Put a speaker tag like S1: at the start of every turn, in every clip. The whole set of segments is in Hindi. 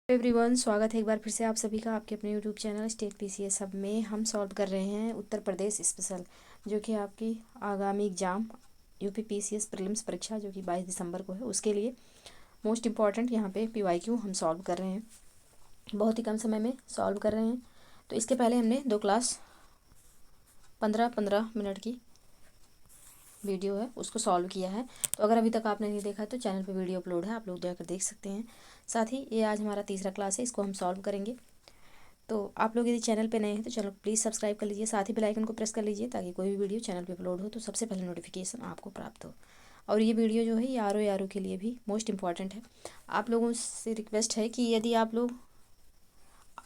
S1: एवरीवन, स्वागत है एक बार फिर से आप सभी का आपके अपने यूट्यूब चैनल स्टेट पीसीएस सब में। हम सॉल्व कर रहे हैं उत्तर प्रदेश स्पेशल, जो कि आपकी आगामी एग्ज़ाम यूपी पीसीएस प्रीलिम्स परीक्षा जो कि 22 दिसंबर को है, उसके लिए मोस्ट इम्पॉर्टेंट यहाँ पे पीवाईक्यू हम सॉल्व कर रहे हैं। बहुत ही कम समय में सॉल्व कर रहे हैं। तो इसके पहले हमने 2 क्लास 15-15 मिनट की वीडियो है उसको सॉल्व किया है। तो अगर अभी तक आपने नहीं देखा तो चैनल पे वीडियो अपलोड है, आप लोग जाकर देख सकते हैं। साथ ही ये आज हमारा तीसरा क्लास है, इसको हम सॉल्व करेंगे। तो आप लोग यदि चैनल पे नए हैं तो चैनल प्लीज़ सब्सक्राइब कर लीजिए, साथ ही बेल आइकन को प्रेस कर लीजिए ताकि कोई भी वीडियो चैनल पे अपलोड हो तो सबसे पहले नोटिफिकेशन आपको प्राप्त हो। और ये वीडियो जो है ये आर के लिए भी मोस्ट इम्पॉर्टेंट है। आप लोगों से रिक्वेस्ट है कि यदि आप लोग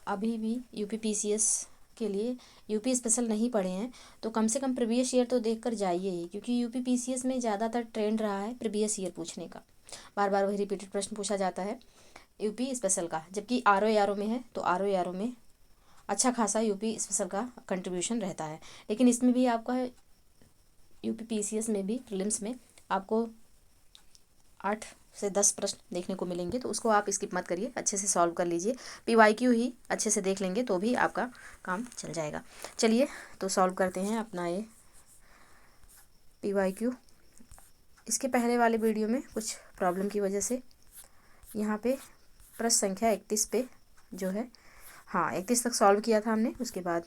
S1: अभी भी यूपी पीसीएस के लिए यूपी स्पेशल नहीं पढ़े हैं तो कम से कम प्रीवियस ईयर तो देख कर जाइए ही, क्योंकि यूपी पीसीएस में ज़्यादातर ट्रेंड रहा है प्रीवियस ईयर पूछने का। बार बार वही रिपीटेड प्रश्न पूछा जाता है यूपी स्पेशल का, जबकि आर में है तो आर में अच्छा खासा यूपी स्पेशल का कंट्रीब्यूशन रहता है। लेकिन इसमें भी आपका यूपी पीसीएस में भी प्रीलिम्स में आपको 8 से 10 प्रश्न देखने को मिलेंगे, तो उसको आप स्किप मत करिए, अच्छे से सॉल्व कर लीजिए। पीवाईक्यू ही अच्छे से देख लेंगे तो भी आपका काम चल जाएगा। चलिए तो सॉल्व करते हैं अपना ये पीवाईक्यू। इसके पहले वाले वीडियो में कुछ प्रॉब्लम की वजह से यहाँ पे प्रश्न संख्या 31 पे जो है, हाँ 31 तक सॉल्व किया था हमने, उसके बाद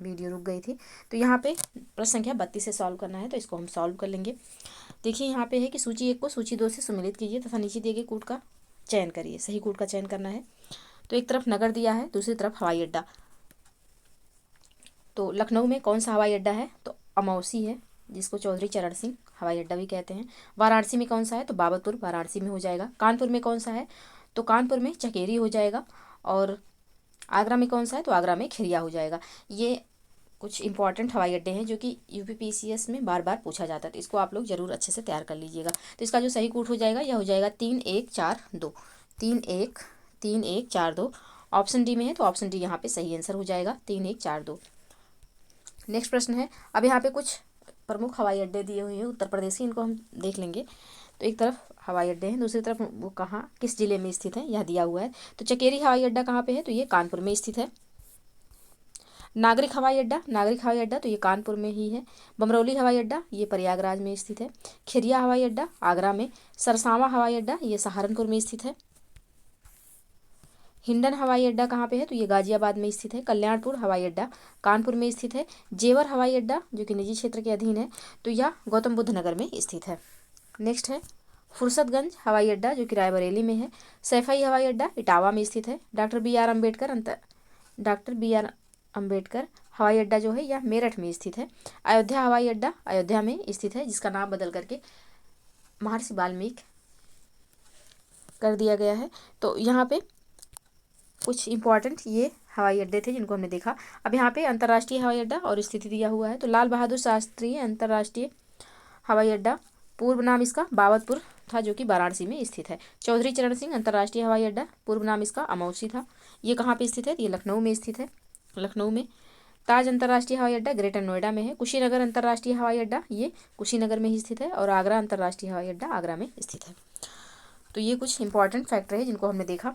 S1: वीडियो रुक गई थी। तो यहाँ पे प्रश्न संख्या 32 से सॉल्व करना है, तो इसको हम सॉल्व कर लेंगे। देखिए यहाँ पे है कि सूची 1 को सूची 2 से सम्मिलित कीजिए तथा नीचे दिए गए कूट का चयन करिए। सही कूट का चयन करना है। तो एक तरफ नगर दिया है, दूसरी तरफ हवाई अड्डा। तो लखनऊ में कौन सा हवाई अड्डा है? तो अमौसी है, जिसको चौधरी चरण सिंह हवाई अड्डा भी कहते हैं। वाराणसी में कौन सा है? तो बाबतपुर वाराणसी में हो जाएगा। कानपुर में कौन सा है? तो कानपुर में चकेरी हो जाएगा। और आगरा में कौन सा है? तो आगरा में खिरिया हो जाएगा। ये कुछ इंपॉर्टेंट हवाई अड्डे हैं जो कि यूपी पीसीएस में बार बार पूछा जाता है, तो इसको आप लोग जरूर अच्छे से तैयार कर लीजिएगा। तो इसका जो सही कूट हो जाएगा यह हो जाएगा 3-1-4-2। 3-1-3-1-4-2 ऑप्शन डी में है, तो ऑप्शन डी यहाँ पे सही आंसर हो जाएगा 3-1-4-2। नेक्स्ट प्रश्न है, अब यहाँ पे कुछ प्रमुख हवाई अड्डे दिए हुए हैं उत्तर प्रदेश के, इनको हम देख लेंगे। तो एक तरफ हवाई अड्डे हैं, दूसरी तरफ वो कहाँ किस जिले में स्थित है यह दिया हुआ है। तो चकेरी हवाई अड्डा कहाँ पे है? तो ये कानपुर में स्थित है। नागरिक हवाई अड्डा तो ये कानपुर में ही है। बमरौली हवाई अड्डा ये प्रयागराज में स्थित है। खिरिया हवाई अड्डा आगरा में। सरसावा हवाई अड्डा ये सहारनपुर में स्थित है। हिंडन हवाई अड्डा कहाँ पे है? तो ये गाजियाबाद में स्थित है। कल्याणपुर हवाई अड्डा कानपुर में स्थित है। जेवर हवाई अड्डा जो कि निजी क्षेत्र के अधीन है, तो यह गौतम बुद्ध नगर में स्थित है। नेक्स्ट है फुर्सतगंज हवाई अड्डा जो कि रायबरेली में है। सैफई हवाई अड्डा इटावा में स्थित है। डॉक्टर बी आर अम्बेडकर हवाई अड्डा जो है यह मेरठ में स्थित है। अयोध्या हवाई अड्डा अयोध्या में स्थित है, जिसका नाम बदल करके महर्षि वाल्मीकि कर दिया गया है। तो यहाँ पे कुछ इंपॉर्टेंट ये हवाई अड्डे थे जिनको हमने देखा। अब यहाँ पे अंतर्राष्ट्रीय हवाई अड्डा और स्थिति दिया हुआ है। तो लाल बहादुर शास्त्री अंतर्राष्ट्रीय हवाई अड्डा, पूर्व नाम इसका बाबतपुर था जो कि वाराणसी में स्थित है। चौधरी चरण सिंह अंतर्राष्ट्रीय हवाई अड्डा, पूर्व नाम इसका अमौसी था, ये कहाँ पे स्थित है? ये लखनऊ में स्थित है। लखनऊ में। ताज अंतर्राष्ट्रीय हवाई अड्डा ग्रेटर नोएडा में है। कुशीनगर अंतर्राष्ट्रीय हवाई अड्डा ये कुशीनगर में ही स्थित है। और आगरा अंतर्राष्ट्रीय हवाई अड्डा आगरा में स्थित है। तो ये कुछ इंपॉर्टेंट फैक्टर है जिनको हमने देखा।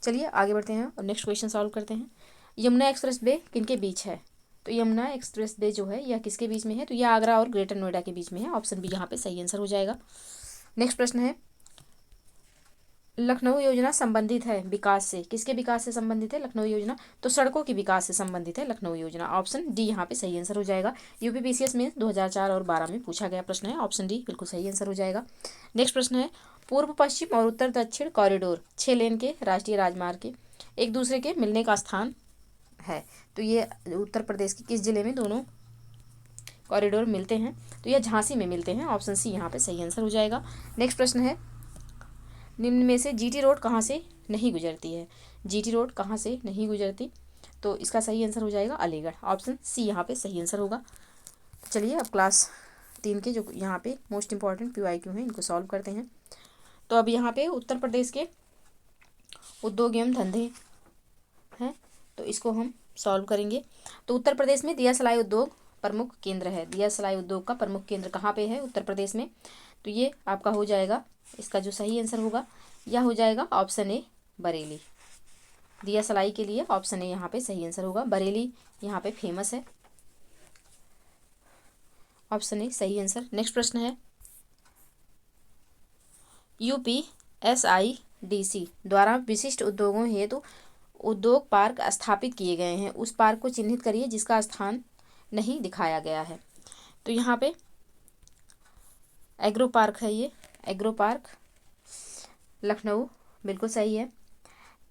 S1: चलिए आगे बढ़ते हैं और नेक्स्ट क्वेश्चन सॉल्व करते हैं। यमुना एक्सप्रेस वे किनके बीच है? तो यमुना एक्सप्रेस वे जो है यह किसके बीच में है? तो यह आगरा और ग्रेटर नोएडा के बीच में है। ऑप्शन बी यहाँ पे सही आंसर हो जाएगा। नेक्स्ट प्रश्न है, लखनऊ योजना संबंधित है विकास से, किसके विकास से संबंधित है लखनऊ योजना? तो सड़कों के विकास से संबंधित है लखनऊ योजना। ऑप्शन डी यहाँ पे सही आंसर हो जाएगा। यूपी पीसीएस में 2004 और 12 में पूछा गया प्रश्न है। ऑप्शन डी बिल्कुल सही आंसर हो जाएगा। नेक्स्ट प्रश्न है, पूर्व पश्चिम और उत्तर दक्षिण कॉरिडोर 6 लेन के राष्ट्रीय राजमार्ग के एक दूसरे के मिलने का स्थान है। तो ये उत्तर प्रदेश के किस जिले में दोनों कॉरिडोर मिलते हैं? तो यह झांसी में मिलते हैं। ऑप्शन सी यहाँ पे सही आंसर हो जाएगा। नेक्स्ट प्रश्न है, निम्न में से जीटी रोड कहाँ से नहीं गुजरती है? जीटी रोड कहाँ से नहीं गुजरती? तो इसका सही आंसर हो जाएगा अलीगढ़। ऑप्शन सी यहाँ पे सही आंसर होगा। तो चलिए अब क्लास 3 के जो यहाँ पे मोस्ट इंपॉर्टेंट पीवाईक्यू हैं इनको सॉल्व करते हैं। तो अब यहाँ पे उत्तर प्रदेश के उद्योग एवं धंधे हैं, तो इसको हम सॉल्व करेंगे। तो उत्तर प्रदेश में दिया सलाई उद्योग प्रमुख केंद्र है। दिया सलाई उद्योग का प्रमुख केंद्र कहाँ पे है उत्तर प्रदेश में? तो ये आपका हो जाएगा, इसका जो सही आंसर होगा या हो जाएगा ऑप्शन ए बरेली। दिया सलाई के लिए ऑप्शन ए यहाँ पे सही आंसर होगा। बरेली यहाँ पे फेमस है, ऑप्शन ए सही आंसर। नेक्स्ट प्रश्न है, UPSIDC द्वारा विशिष्ट उद्योगों हेतु उद्योग पार्क स्थापित किए गए हैं, उस पार्क को चिन्हित करिए जिसका स्थान नहीं दिखाया गया है। तो यहाँ पे एग्रो पार्क है, ये एग्रो पार्क लखनऊ बिल्कुल सही है।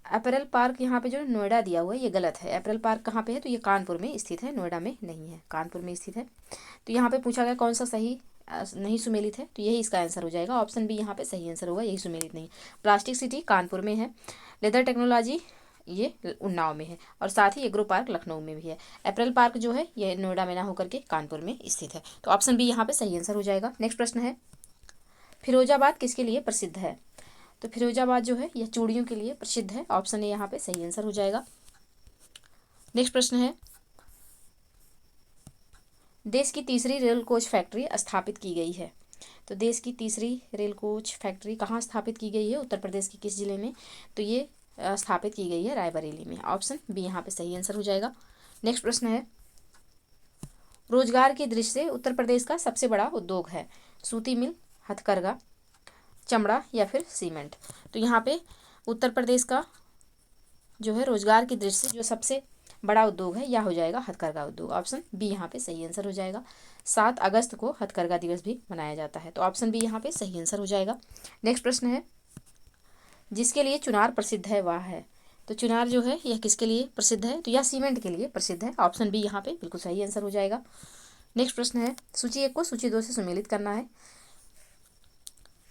S1: अपैरल पार्क यहाँ पे जो नोएडा दिया हुआ है ये गलत है। अपैरल पार्क कहाँ पे है, तो ये कानपुर में स्थित है, नोएडा में नहीं है, कानपुर में स्थित है। तो यहाँ पे पूछा गया कौन सा सही नहीं सुमेलित है, तो यही इसका आंसर हो जाएगा, ऑप्शन बी यहाँ पे सही आंसर होगा, यही सुमेलित नहीं। प्लास्टिक सिटी कानपुर में है, लेदर टेक्नोलॉजी ये उन्नाव में है, और साथ ही एग्रो पार्क लखनऊ में भी है। अपैरल पार्क जो है ये नोएडा में ना होकर के कानपुर में स्थित है, तो ऑप्शन बी यहाँ पे सही आंसर हो जाएगा। नेक्स्ट प्रश्न है, फिरोजाबाद किसके लिए प्रसिद्ध है, तो फिरोजाबाद जो है यह चूड़ियों के लिए प्रसिद्ध है, ऑप्शन ए यहाँ पे सही आंसर हो जाएगा। नेक्स्ट प्रश्न है, देश की तीसरी रेल कोच फैक्ट्री स्थापित की गई है, तो देश की तीसरी रेल कोच फैक्ट्री कहाँ स्थापित की गई है, उत्तर प्रदेश के किस जिले में, तो ये स्थापित की गई है रायबरेली में, ऑप्शन बी यहाँ पे सही आंसर हो जाएगा। नेक्स्ट प्रश्न है, रोजगार की दृष्टि से उत्तर प्रदेश का सबसे बड़ा उद्योग है, सूती मिल, हथकरघा, चमड़ा या फिर सीमेंट। तो यहाँ पे उत्तर प्रदेश का जो है रोजगार की दृष्टि से जो सबसे बड़ा उद्योग है यह हो जाएगा हथकरघा उद्योग, ऑप्शन बी यहाँ पे सही आंसर हो जाएगा। 7 अगस्त को हथकरघा दिवस भी मनाया जाता है, तो ऑप्शन बी यहाँ पे सही आंसर हो जाएगा। नेक्स्ट प्रश्न है, जिसके लिए चुनार प्रसिद्ध है वह है, तो चुनार जो है यह किसके लिए प्रसिद्ध है, तो यह सीमेंट के लिए प्रसिद्ध है, ऑप्शन बी यहाँ पे बिल्कुल सही आंसर हो जाएगा। नेक्स्ट प्रश्न है, सूची 1 को सूची 2 से सुमेलित करना है,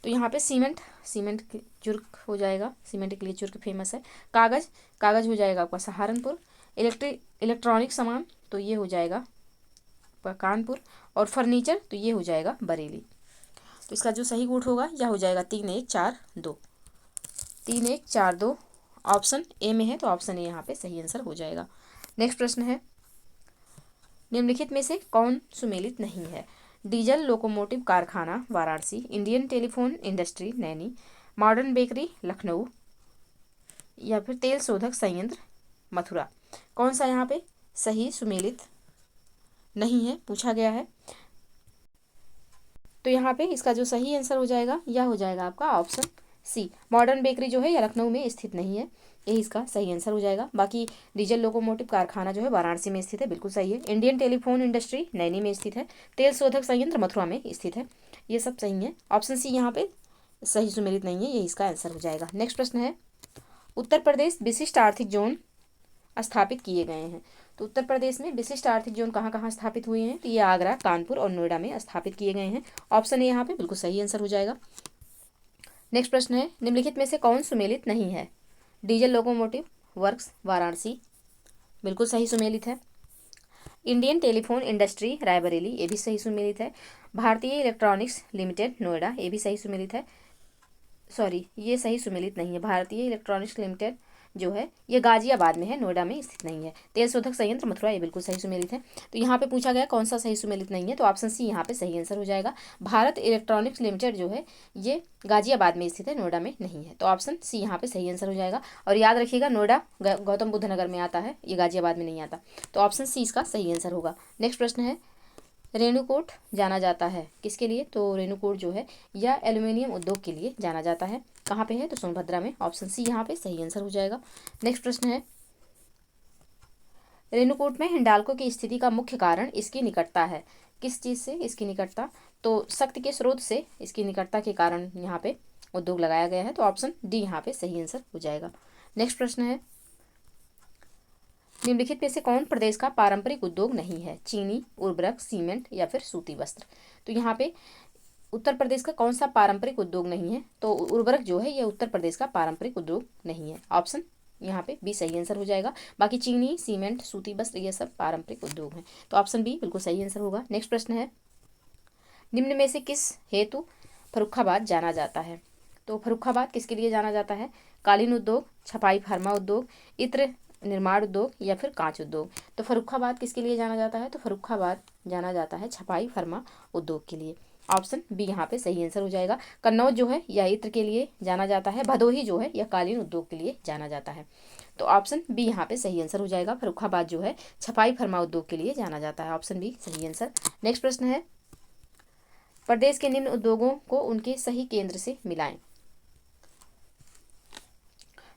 S1: तो यहाँ पे सीमेंट चुर्क हो जाएगा, सीमेंट के लिए चुर्क फेमस है। कागज हो जाएगा आपका सहारनपुर। इलेक्ट्रॉनिक सामान तो ये हो जाएगा कानपुर, और फर्नीचर तो ये हो जाएगा बरेली। तो इसका जो सही कोड होगा यह हो जाएगा 3142, 3142 ऑप्शन ए में है, तो ऑप्शन ए यहाँ पे सही आंसर हो जाएगा। नेक्स्ट प्रश्न है, निम्नलिखित में से कौन सुमेलित नहीं है, डीजल लोकोमोटिव कारखाना Varanasi, Indian telephone industry Naini, modern bakery Lucknow, या फिर तेल शोधक संयंत्र मथुरा। कौन सा यहाँ पे सही सुमेलित नहीं है पूछा गया है, तो यहाँ पे इसका जो सही आंसर हो जाएगा यह हो जाएगा आपका ऑप्शन सी, मॉडर्न बेकरी जो है यह लखनऊ में स्थित नहीं है, यही इसका सही आंसर हो जाएगा। बाकी डीजल लोकोमोटिव कारखाना जो है वाराणसी में स्थित है, बिल्कुल सही है। इंडियन टेलीफोन इंडस्ट्री नैनी में स्थित है, तेल शोधक संयंत्र मथुरा में स्थित है, ये सब सही है, ऑप्शन सी यहाँ पे सही सुमेलित नहीं है, यही इसका आंसर हो जाएगा। नेक्स्ट प्रश्न है, उत्तर प्रदेश विशिष्ट आर्थिक जोन स्थापित किए गए हैं, तो उत्तर प्रदेश में विशिष्ट आर्थिक जोन कहाँ कहाँ स्थापित हुए हैं, तो ये आगरा, कानपुर और नोएडा में स्थापित किए गए हैं, ऑप्शन ए यहाँ पे बिल्कुल सही आंसर हो जाएगा। नेक्स्ट प्रश्न है, निम्नलिखित में से कौन सुमेलित नहीं है, डीजल लोकोमोटिव वर्क्स वाराणसी बिल्कुल सही सुमेलित है, इंडियन टेलीफोन इंडस्ट्री रायबरेली ये भी सही सुमेलित है, भारतीय इलेक्ट्रॉनिक्स लिमिटेड नोएडा ये भी सही सुमेलित है, सॉरी ये सही सुमेलित नहीं है, भारतीय इलेक्ट्रॉनिक्स लिमिटेड जो है ये गाजियाबाद में है, नोएडा में स्थित नहीं है। तेल शोधक संयंत्र मथुरा ये बिल्कुल सही सुमेलित है। तो यहाँ पे पूछा गया कौन सा सही सुमेलित नहीं है, तो ऑप्शन सी यहाँ पे सही आंसर हो जाएगा। भारत इलेक्ट्रॉनिक्स लिमिटेड जो है ये गाजियाबाद में स्थित है, नोएडा में नहीं है, तो ऑप्शन सी यहाँ पे सही आंसर हो जाएगा। और याद रखिएगा नोएडा गौतम बुद्ध नगर में आता है, ये गाजियाबाद में नहीं आता, तो ऑप्शन सी इसका सही आंसर होगा। नेक्स्ट प्रश्न है, रेणुकूट जाना जाता है किसके लिए, तो रेणुकूट जो है यह एल्यूमिनियम उद्योग के लिए जाना जाता है, कहाँ पे है, तो सोनभद्रा में, ऑप्शन सी यहाँ पे सही आंसर हो जाएगा। नेक्स्ट प्रश्न है, रेणुकूट में हिंडाल्को की स्थिति का मुख्य कारण इसकी निकटता है, किस चीज़ से इसकी निकटता, तो शक्ति के स्रोत से इसकी निकटता के कारण यहाँ पे उद्योग लगाया गया है, तो ऑप्शन डी यहाँ पे सही आंसर हो जाएगा। नेक्स्ट प्रश्न है, निम्नलिखित में से कौन प्रदेश का पारंपरिक उद्योग नहीं है, चीनी, उर्वरक, सीमेंट या फिर सूती वस्त्र। तो यहाँ पे उत्तर प्रदेश का कौन सा पारंपरिक उद्योग नहीं है, तो उर्वरक जो है यह उत्तर प्रदेश का पारंपरिक उद्योग नहीं है, ऑप्शन यहाँ पे बी सही आंसर हो जाएगा। बाकी चीनी, सीमेंट, सूती वस्त्र ये सब पारंपरिक उद्योग हैं, तो ऑप्शन बी बिल्कुल सही आंसर होगा। नेक्स्ट प्रश्न है, निम्न में से किस हेतु फर्रुखाबाद जाना जाता है, तो फर्रुखाबाद किसके लिए जाना जाता है, कालीन उद्योग, छपाई फार्मा उद्योग, इत्र निर्माण उद्योग या फिर कांच उद्योग। तो फर्रुखाबाद किसके लिए जाना जाता है, तो फर्रुखाबाद जाना जाता है छपाई फार्मा उद्योग के लिए, ऑप्शन बी यहाँ पे सही आंसर हो जाएगा। कन्नौज जो है यह इत्र के लिए जाना जाता है। भदोही जो है यह कालीन उद्योग के लिए जाना जाता है। तो ऑप्शन बी यहाँ पे सही आंसर हो जाएगा। फर्रुखाबाद जो है छपाई फरमा उद्योग के लिए जाना जाता है। ऑप्शन बी सही आंसर। नेक्स्ट प्रश्न है, प्रदेश के निम्न उद्योगों को उनके सही केंद्र से मिलाएं।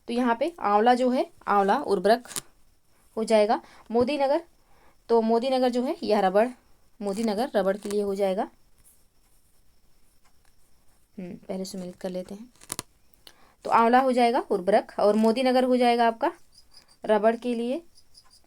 S1: तो यहाँ पे आंवला जो है, आंवला उर्वरक हो जाएगा। मोदीनगर, तो मोदीनगर जो है यह रबड़, मोदीनगर रबड़ के लिए हो जाएगा। पहले सम्मिलित कर लेते हैं। तो आंवला हो जाएगा उर्वरक और मोदीनगर हो जाएगा आपका रबड़ के लिए,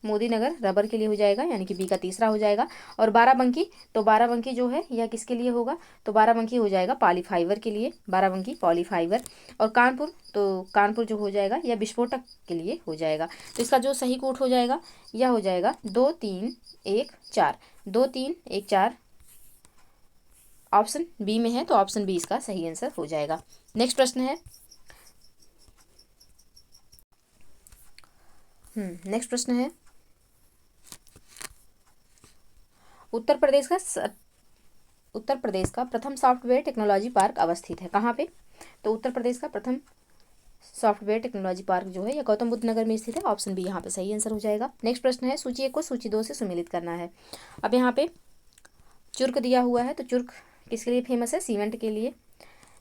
S1: मोदीनगर रबर के लिए हो जाएगा, यानी कि बी का तीसरा हो जाएगा। और बाराबंकी, तो बाराबंकी जो है यह किसके लिए होगा, तो बाराबंकी हो जाएगा पॉलीफाइबर के लिए, बाराबंकी पॉलीफाइबर। और कानपुर, तो कानपुर जो हो जाएगा यह विस्फोटक के लिए हो जाएगा। तो इसका जो सही कोट हो जाएगा यह हो जाएगा 2 3 1 4, 2 3 1 4 ऑप्शन बी में है, तो ऑप्शन बी इसका सही आंसर हो जाएगा। नेक्स्ट प्रश्न है, नेक्स्ट प्रश्न है, उत्तर प्रदेश का प्रथम सॉफ्टवेयर टेक्नोलॉजी पार्क अवस्थित है कहाँ पे। तो उत्तर प्रदेश का प्रथम सॉफ्टवेयर टेक्नोलॉजी पार्क जो है यह गौतम बुद्ध नगर में स्थित है। ऑप्शन बी यहाँ पे सही आंसर हो जाएगा। नेक्स्ट प्रश्न है, सूची 1 को सूची 2 से सम्मिलित करना है। अब यहाँ पे चुर्क दिया हुआ है, तो चुर्क किसके लिए फेमस है, सीमेंट के लिए।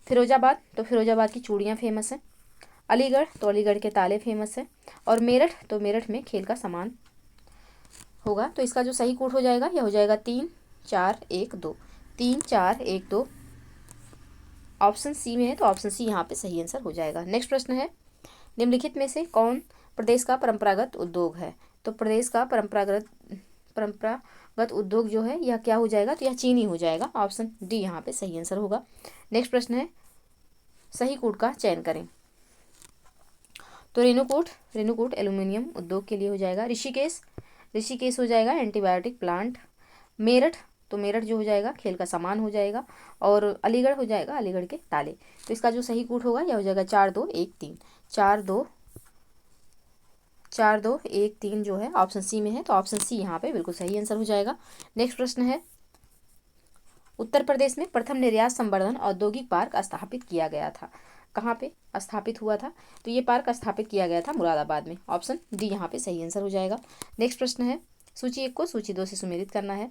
S1: फिरोजाबाद, तो फिरोजाबाद की चूड़ियाँ फेमस हैं। अलीगढ़, तो अलीगढ़ के ताले फेमस हैं। और मेरठ, तो मेरठ में खेल का सामान होगा। तो इसका जो सही कोड हो जाएगा यह हो जाएगा 3 4 1 2, 3 4 1 2 ऑप्शन सी में है, तो ऑप्शन सी यहाँ पे सही आंसर हो जाएगा। नेक्स्ट प्रश्न है, निम्नलिखित में से कौन प्रदेश का परंपरागत उद्योग है। तो प्रदेश का परंपरागत उद्योग जो है यह क्या हो जाएगा, तो यह चीनी हो जाएगा। ऑप्शन डी यहाँ पे सही आंसर होगा। नेक्स्ट प्रश्न है, सही कोड का चयन करें। तो रेणुकूट एल्यूमिनियम उद्योग के लिए हो जाएगा। ऋषिकेश हो जाएगा एंटीबायोटिक प्लांट। मेरठ, तो मेरठ जो हो जाएगा खेल का सामान हो जाएगा। और अलीगढ़ हो जाएगा अलीगढ़ के ताले। तो इसका जो सही कोड होगा यह हो जाएगा 4 2 1 3, 4 2 1 3 जो है ऑप्शन सी में है, तो ऑप्शन सी यहाँ पे बिल्कुल सही आंसर हो जाएगा। नेक्स्ट प्रश्न है, उत्तर प्रदेश में प्रथम निर्यात संवर्धन औद्योगिक पार्क स्थापित किया गया था कहाँ पे स्थापित हुआ था। तो ये पार्क स्थापित किया गया था मुरादाबाद में। ऑप्शन डी यहाँ पे सही आंसर हो जाएगा। नेक्स्ट प्रश्न है, सूची 1 को सूची 2 से सम्मिलित करना है।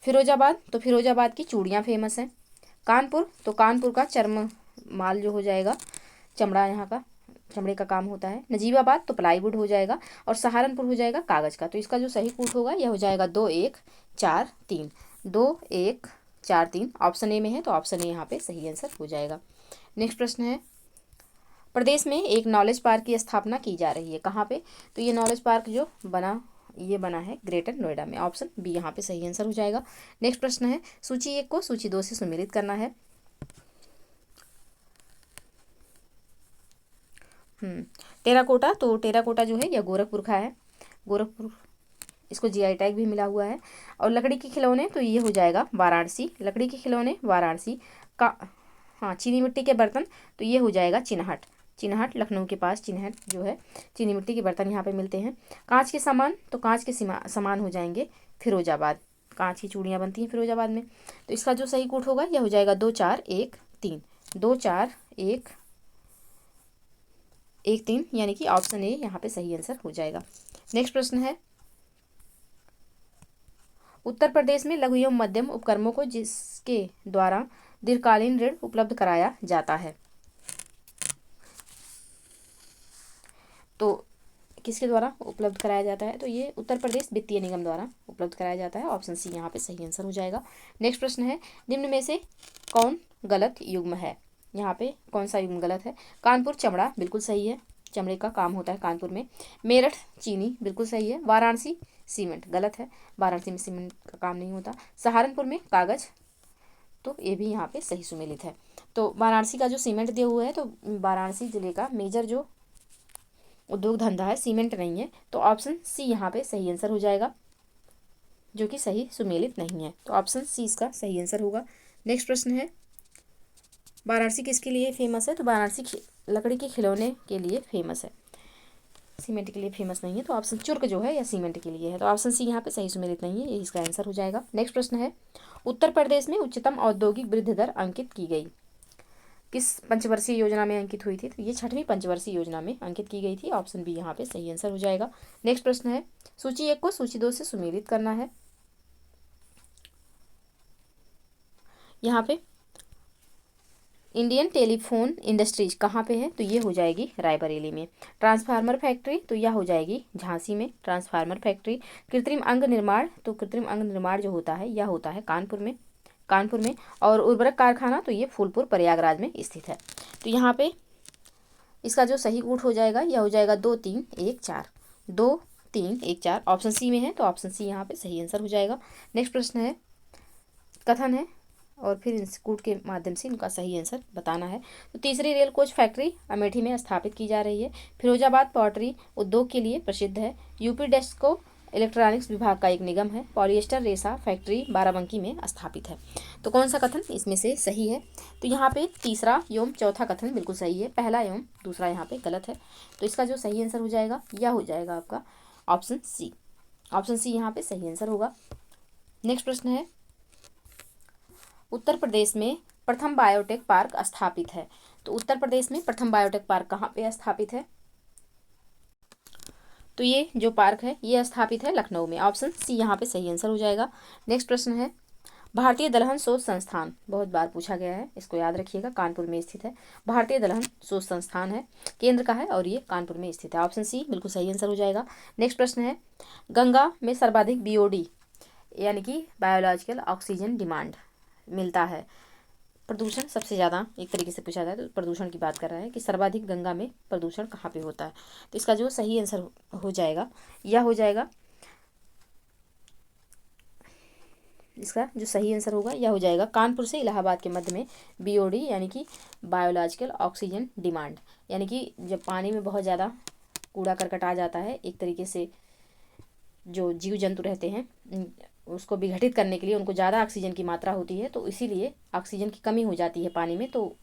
S1: फिरोजाबाद, तो फिरोजाबाद की चूड़ियाँ फेमस हैं। कानपुर, तो कानपुर का चर्म माल जो हो जाएगा, चमड़ा, यहाँ का चमड़े का काम होता है। नजीबाबाद, तो प्लाईवुड हो जाएगा। और सहारनपुर हो जाएगा कागज़ का। तो इसका जो सही कोड होगा यह हो जाएगा 2 1 4 3, 2 1 4 3 ऑप्शन ए में है, तो ऑप्शन ए यहाँ पे सही आंसर हो जाएगा। नेक्स्ट प्रश्न है, प्रदेश में एक नॉलेज पार्क की स्थापना की जा रही है कहाँ पे। तो ये नॉलेज पार्क जो बना है ग्रेटर नोएडा में। ऑप्शन बी यहाँ पे सही आंसर हो जाएगा। नेक्स्ट प्रश्न है, सूची 1 को सूची 2 से सम्मिलित करना है। टेराकोटा, तो टेराकोटा जो है यह गोरखपुर का है। गोरखपुर, इसको जीआई टैग भी मिला हुआ है। और लकड़ी के खिलौने, तो ये हो जाएगा वाराणसी। लकड़ी के खिलौने वाराणसी का। हाँ, चीनी मिट्टी के बर्तन, तो ये हो जाएगा चिन्हट लखनऊ के पास चिन्हट जो है चीनी मिट्टी के बर्तन यहाँ पे मिलते हैं। कांच के सामान, तो कांच के सामान हो जाएंगे फिरोजाबाद। कांच की चूड़ियाँ बनती हैं फिरोजाबाद में। तो इसका जो सही कोड होगा यह हो जाएगा 2 4 1 3, 2 4 1 3, यानी कि ऑप्शन ए यहाँ पे सही आंसर हो जाएगा। नेक्स्ट प्रश्न है, उत्तर प्रदेश में लघु एवं मध्यम उपक्रमों को जिसके द्वारा दीर्घकालीन ऋण उपलब्ध कराया जाता है। तो किसके द्वारा उपलब्ध कराया जाता है, तो ये उत्तर प्रदेश वित्तीय निगम द्वारा उपलब्ध कराया जाता है। ऑप्शन सी यहाँ पे सही आंसर हो जाएगा। नेक्स्ट प्रश्न है, निम्न में से कौन गलत युग्म है। यहाँ पे कौन सा युग्म गलत है। कानपुर चमड़ा बिल्कुल सही है, चमड़े का काम होता है कानपुर में। मेरठ चीनी बिल्कुल सही है। वाराणसी सीमेंट गलत है, वाराणसी में सीमेंट का काम नहीं होता। सहारनपुर में कागज़, तो ये भी यहाँ पे सही सुमेलित है। तो वाराणसी का जो सीमेंट दिया हुआ है, तो वाराणसी जिले का मेजर जो उद्योग धंधा है सीमेंट नहीं है। तो ऑप्शन सी यहाँ पे सही आंसर हो जाएगा, जो कि सही सुमेलित नहीं है। तो ऑप्शन सी इसका सही आंसर होगा। नेक्स्ट प्रश्न है, वाराणसी किसके लिए फेमस है। तो वाराणसी लकड़ी के खिलौने के लिए फेमस है, सीमेंट के लिए फेमस नहीं है। तो ऑप्शन चुर्क जो है या सीमेंट के लिए है। तो ऑप्शन सी यहाँ पे सही सुमेलित नहीं है, ये इसका आंसर हो जाएगा। नेक्स्ट प्रश्न है, उत्तर प्रदेश में उच्चतम औद्योगिक वृद्धि दर अंकित की गई, किस पंचवर्षीय योजना में अंकित हुई थी? तो ये 6वीं पंचवर्षीय योजना में अंकित की गई थी। ऑप्शन बी यहाँ पे सही आंसर हो जाएगा। नेक्स्ट प्रश्न है, सूची 1 को सूची 2 से सुमेलित करना है। यहाँ पे इंडियन टेलीफोन इंडस्ट्रीज कहाँ पे है? तो ये हो जाएगी रायबरेली में। ट्रांसफार्मर फैक्ट्री, तो यह हो जाएगी झांसी में ट्रांसफार्मर फैक्ट्री। कृत्रिम अंग निर्माण, तो कृत्रिम अंग निर्माण जो होता है यह होता है कानपुर में। और उर्वरक कारखाना, तो ये फूलपुर प्रयागराज में स्थित है। तो यहाँ पे इसका जो सही ऊट हो जाएगा यह हो जाएगा 2 3 1 4, 2 3 1 4। ऑप्शन सी में है, तो ऑप्शन सी यहाँ पे सही आंसर हो जाएगा। नेक्स्ट प्रश्न है, कथन है और फिर इंस्टीट्यूट के माध्यम से इनका सही आंसर बताना है। तो तीसरी रेल कोच फैक्ट्री अमेठी में स्थापित की जा रही है। फिरोजाबाद पॉटरी उद्योग के लिए प्रसिद्ध है। यूपी डेस्को इलेक्ट्रॉनिक्स विभाग का एक निगम है। पॉलिएस्टर रेशा फैक्ट्री बाराबंकी में स्थापित है। तो कौन सा कथन इसमें से सही है? तो यहाँ पे तीसरा एवं चौथा कथन बिल्कुल सही है, पहला एवं दूसरा यहाँ पे गलत है। तो इसका जो सही आंसर हो जाएगा यह हो जाएगा आपका ऑप्शन सी। ऑप्शन सी यहाँ पे सही आंसर होगा। नेक्स्ट प्रश्न है, उत्तर प्रदेश में प्रथम बायोटेक पार्क स्थापित है। तो उत्तर प्रदेश में प्रथम बायोटेक पार्क कहाँ पे स्थापित है? तो ये जो पार्क है ये स्थापित है लखनऊ में। ऑप्शन सी यहाँ पे सही आंसर हो जाएगा। नेक्स्ट प्रश्न है, भारतीय दलहन शोध संस्थान बहुत बार पूछा गया है, इसको याद रखिएगा, कानपुर में स्थित है। भारतीय दलहन शोध संस्थान है, केंद्र का है और ये कानपुर में स्थित है। ऑप्शन सी बिल्कुल सही आंसर हो जाएगा। नेक्स्ट प्रश्न है, गंगा में सर्वाधिक बीओडी यानी कि बायोलॉजिकल ऑक्सीजन डिमांड मिलता है। प्रदूषण सबसे ज़्यादा एक तरीके से पूछा जाए तो प्रदूषण की बात कर रहा है कि सर्वाधिक गंगा में प्रदूषण कहाँ पे होता है। तो इसका जो सही आंसर हो जाएगा यह हो जाएगा, इसका जो सही आंसर होगा यह हो जाएगा कानपुर से इलाहाबाद के मध्य में बीओडी यानी कि बायोलॉजिकल ऑक्सीजन डिमांड, यानी कि जब पानी में बहुत ज़्यादा कूड़ा करकट आ जाता है, एक तरीके से जो जीव जंतु रहते हैं उसको विघटित करने के लिए उनको ज़्यादा ऑक्सीजन की मात्रा होती है, तो इसीलिए ऑक्सीजन की कमी हो जाती है पानी में। तो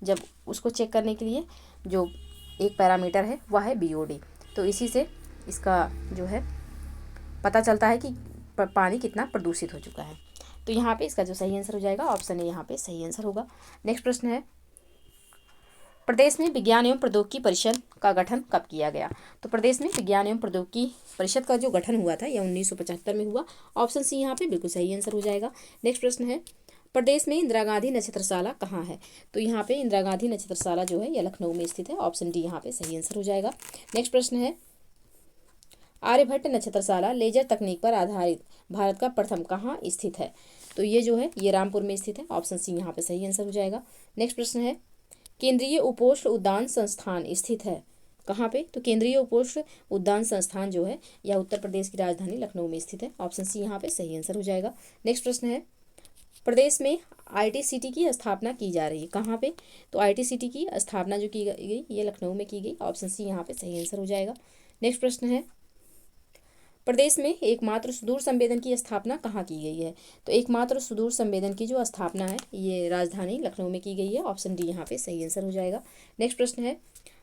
S1: जब उसको चेक करने के लिए जो एक पैरामीटर है वह है बीओडी। तो इसी से इसका जो है पता चलता है कि पानी कितना प्रदूषित हो चुका है। तो यहाँ पे इसका जो सही आंसर हो जाएगा ऑप्शन ए यहाँ पे सही आंसर होगा। नेक्स्ट प्रश्न है, प्रदेश में विज्ञान एवं प्रौद्योगिकी परिषद का गठन कब किया गया? तो प्रदेश में विज्ञान एवं प्रौद्योगिकी परिषद का जो गठन हुआ था यह 1975 में हुआ। ऑप्शन सी यहाँ पे बिल्कुल सही आंसर हो जाएगा। नेक्स्ट प्रश्न है, प्रदेश में इंदिरा गांधी नक्षत्रशाला कहाँ है? तो यहाँ पे इंदिरा गांधी नक्षत्रशाला जो है यह लखनऊ में स्थित है। ऑप्शन डी यहाँ पे सही आंसर हो जाएगा। नेक्स्ट प्रश्न है, आर्यभट्ट नक्षत्रशाला लेजर तकनीक पर आधारित भारत का प्रथम कहाँ स्थित है? तो ये जो है ये रामपुर में स्थित है। ऑप्शन सी यहाँ पे सही आंसर हो जाएगा। नेक्स्ट प्रश्न है, केंद्रीय उपोष्ण उद्यान संस्थान स्थित है कहाँ पे? तो केंद्रीय उपोष्ण उद्यान संस्थान जो है यह उत्तर प्रदेश की राजधानी लखनऊ में स्थित है। ऑप्शन सी यहाँ पे सही आंसर हो जाएगा। नेक्स्ट प्रश्न है, प्रदेश में आईटी की स्थापना की जा रही है कहाँ पे? तो आईटी की स्थापना जो की गई ये लखनऊ में की गई। ऑप्शन सी यहाँ पे सही आंसर हो जाएगा। नेक्स्ट प्रश्न है, प्रदेश में एकमात्र सुदूर संवेदन की स्थापना कहाँ की गई है? तो एकमात्र सुदूर संवेदन की जो स्थापना है ये राजधानी लखनऊ में की गई है। ऑप्शन डी यहाँ पे सही आंसर हो जाएगा। नेक्स्ट प्रश्न है,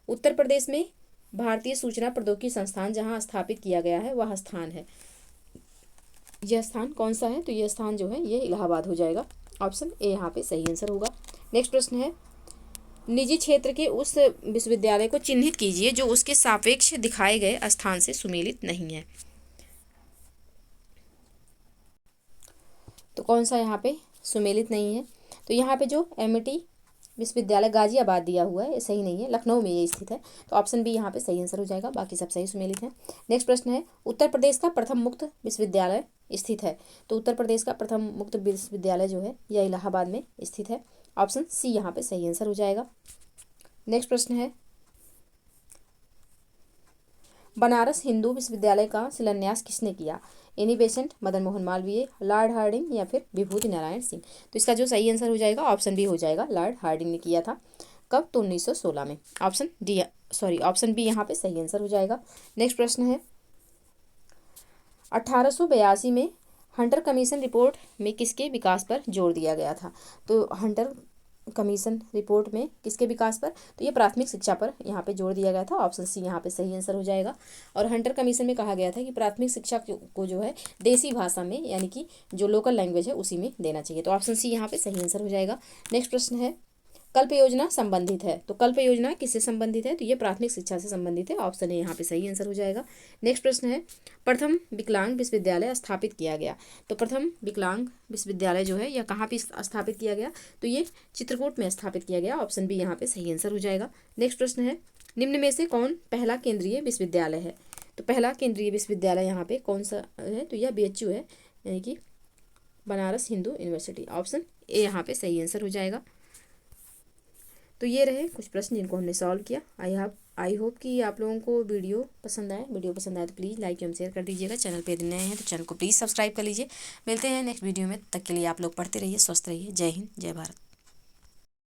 S1: उत्तर प्रदेश में भारतीय सूचना प्रौद्योगिकी संस्थान जहाँ स्थापित किया गया है वह स्थान है, यह स्थान कौन सा है? तो यह स्थान जो है ये इलाहाबाद हो जाएगा। ऑप्शन ए यहाँ पे सही आंसर होगा। नेक्स्ट प्रश्न है, निजी क्षेत्र के उस विश्वविद्यालय को चिन्हित कीजिए जो उसके सापेक्ष दिखाए गए स्थान से सुमेलित नहीं है। तो कौन सा यहाँ पे सुमेलित नहीं है? तो यहाँ पे जो एमिटी विश्वविद्यालय गाजियाबाद दिया हुआ है ये सही नहीं है, लखनऊ में ये स्थित है। तो ऑप्शन बी यहाँ पे सही आंसर हो जाएगा, बाकी सब सही सुमेलित हैं। नेक्स्ट प्रश्न है, उत्तर प्रदेश का प्रथम मुक्त विश्वविद्यालय स्थित है। तो उत्तर प्रदेश का प्रथम मुक्त विश्वविद्यालय जो है यह इलाहाबाद में स्थित है। ऑप्शन सी यहाँ पे सही आंसर हो जाएगा। नेक्स्ट प्रश्न है, बनारस हिंदू विश्वविद्यालय का शिलान्यास किसने किया? Annie Besant, Madan Mohan Malaviya, Lord Hardinge या फिर विभूति नारायण सिंह। तो इसका जो सही आंसर हो जाएगा ऑप्शन बी हो जाएगा, लॉर्ड हार्डिंग ने किया था। कब? तो 1916 में। ऑप्शन बी यहाँ पे सही आंसर हो जाएगा। नेक्स्ट प्रश्न है, 1882 में हंटर कमीशन रिपोर्ट में किसके विकास पर जोर दिया गया था? तो हंटर कमीशन रिपोर्ट में किसके विकास पर, तो ये प्राथमिक शिक्षा पर यहाँ पे जोर दिया गया था। ऑप्शन सी यहाँ पे सही आंसर हो जाएगा। और हंटर कमीशन में कहा गया था कि प्राथमिक शिक्षा को जो है देसी भाषा में, यानी कि जो लोकल लैंग्वेज है उसी में देना चाहिए। तो ऑप्शन सी यहाँ पे सही आंसर हो जाएगा। नेक्स्ट प्रश्न है, कल्प योजना संबंधित है, तो कल्प योजना किससे संबंधित है, तो ये प्राथमिक शिक्षा से संबंधित है। ऑप्शन ए यहाँ पे सही आंसर हो जाएगा। नेक्स्ट प्रश्न है, प्रथम विकलांग विश्वविद्यालय स्थापित किया गया, तो प्रथम विकलांग विश्वविद्यालय जो है यह कहाँ पे स्थापित किया गया, तो ये चित्रकूट में स्थापित किया गया। ऑप्शन बी यहाँ पे सही आंसर हो जाएगा। नेक्स्ट प्रश्न है, निम्न में से कौन पहला केंद्रीय विश्वविद्यालय है, तो पहला केंद्रीय विश्वविद्यालय यहाँ पे कौन सा है, तो यह BHU है, यानी कि Banaras Hindu university. Option A यहाँ पे सही आंसर हो जाएगा। तो ये रहे कुछ प्रश्न जिनको हमने सॉल्व किया। आई होप कि आप लोगों को वीडियो पसंद आए। वीडियो पसंद आए तो प्लीज़ लाइक एवं शेयर कर दीजिएगा। चैनल पे यदि नए हैं तो चैनल को प्लीज़ सब्सक्राइब कर लीजिए। मिलते हैं नेक्स्ट वीडियो में, तब तक के लिए आप लोग पढ़ते रहिए, स्वस्थ रहिए। जय हिंद, जय भारत।